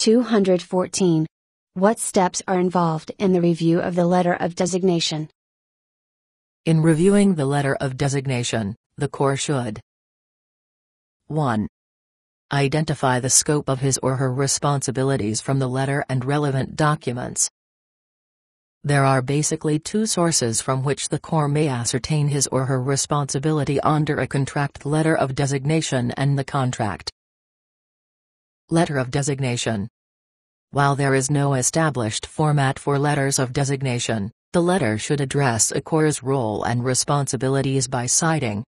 214. What steps are involved in the review of the letter of designation? In reviewing the letter of designation, the Corps should 1. Identify the scope of his or her responsibilities from the letter and relevant documents. There are basically two sources from which the Corps may ascertain his or her responsibility under a contract: letter of designation and the contract. Letter of designation. While there is no established format for letters of designation, the letter should address a Corps' role and responsibilities by citing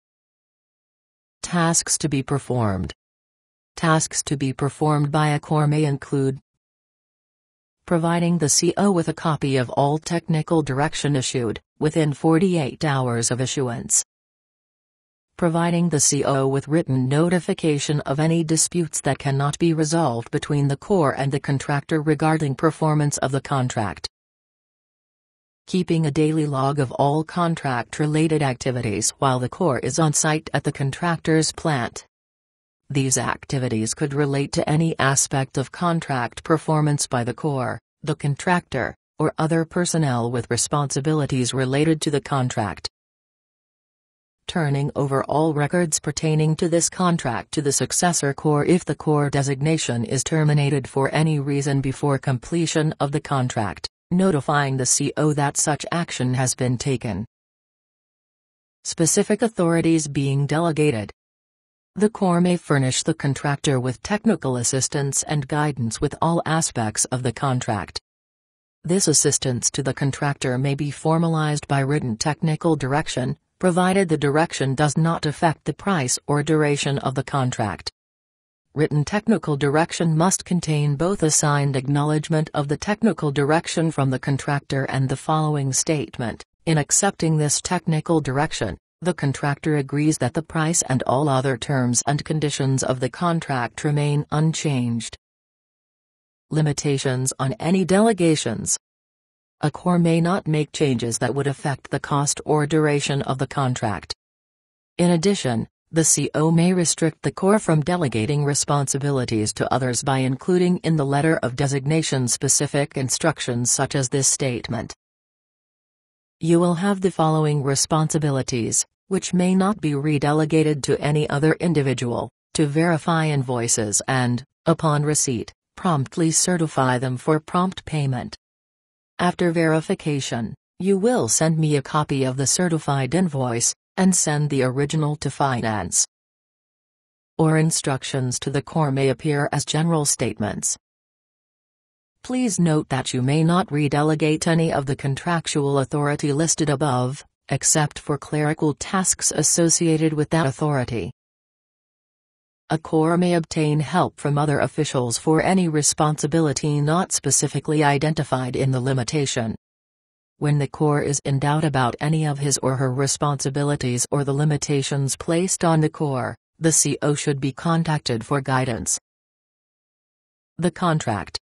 tasks to be performed. Tasks to be performed by a Corps may include providing the CO with a copy of all technical direction issued, within 48 hours of issuance. Providing the CO with written notification of any disputes that cannot be resolved between the Corps and the contractor regarding performance of the contract. Keeping a daily log of all contract-related activities while the Corps is on site at the contractor's plant. These activities could relate to any aspect of contract performance by the Corps, the contractor, or other personnel with responsibilities related to the contract. Turning over all records pertaining to this contract to the successor Corps if the Corps designation is terminated for any reason before completion of the contract, notifying the CO that such action has been taken. Specific authorities being delegated. The Corps may furnish the contractor with technical assistance and guidance with all aspects of the contract. This assistance to the contractor may be formalized by written technical direction, provided the direction does not affect the price or duration of the contract. Written technical direction must contain both a signed acknowledgement of the technical direction from the contractor and the following statement: in accepting this technical direction, the contractor agrees that the price and all other terms and conditions of the contract remain unchanged. Limitations on any delegations. A Corps may not make changes that would affect the cost or duration of the contract. In addition, the CO may restrict the Corps from delegating responsibilities to others by including in the letter of designation specific instructions such as this statement: you will have the following responsibilities, which may not be redelegated to any other individual: to verify invoices and, upon receipt, promptly certify them for prompt payment. After verification, you will send me a copy of the certified invoice, and send the original to finance. Or instructions to the Corps may appear as general statements. Please note that you may not redelegate any of the contractual authority listed above, except for clerical tasks associated with that authority. A Corps may obtain help from other officials for any responsibility not specifically identified in the limitation. When the Corps is in doubt about any of his or her responsibilities or the limitations placed on the Corps, the CO should be contacted for guidance. The contract.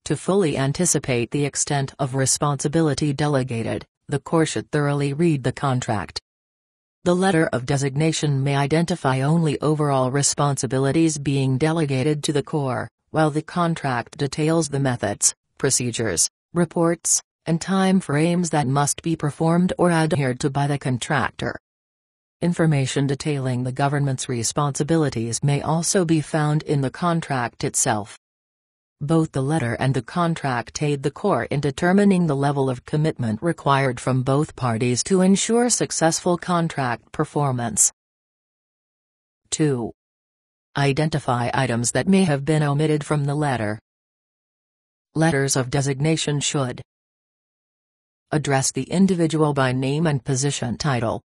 To fully anticipate the extent of responsibility delegated, the Corps should thoroughly read the contract. The letter of designation may identify only overall responsibilities being delegated to the Corps, while the contract details the methods, procedures, reports, and time frames that must be performed or adhered to by the contractor. Information detailing the government's responsibilities may also be found in the contract itself. Both the letter and the contract aid the Corps in determining the level of commitment required from both parties to ensure successful contract performance. 2. Identify items that may have been omitted from the letter. Letters of designation should address the individual by name and position title.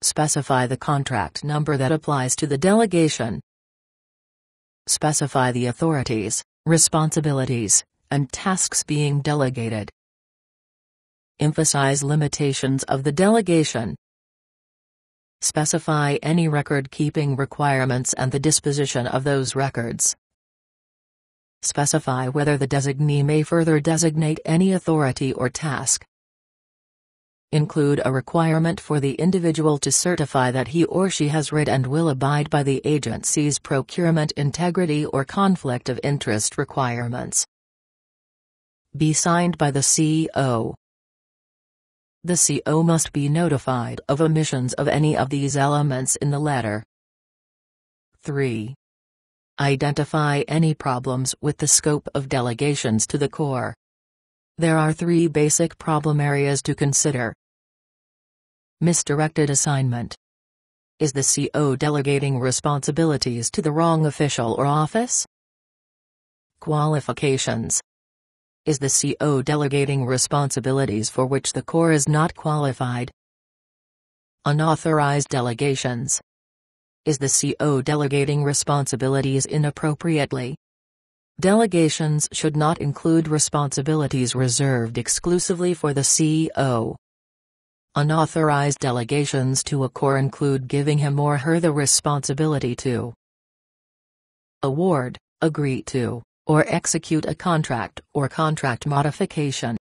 Specify the contract number that applies to the delegation. Specify the authorities, responsibilities, and tasks being delegated. Emphasize limitations of the delegation. Specify any record-keeping requirements and the disposition of those records. Specify whether the designee may further designate any authority or task. include a requirement for the individual to certify that he or she has read and will abide by the agency's procurement integrity or conflict of interest requirements. Be signed by the CO. The CO must be notified of omissions of any of these elements in the letter. 3. Identify any problems with the scope of delegations to the Corps. There are 3 basic problem areas to consider. Misdirected assignment. Is the CO delegating responsibilities to the wrong official or office? Qualifications. Is the CO delegating responsibilities for which the Corps is not qualified? Unauthorized delegations. Is the CO delegating responsibilities inappropriately? Delegations should not include responsibilities reserved exclusively for the CO. Unauthorized delegations to a Corps include giving him or her the responsibility to award, agree to, or execute a contract or contract modification.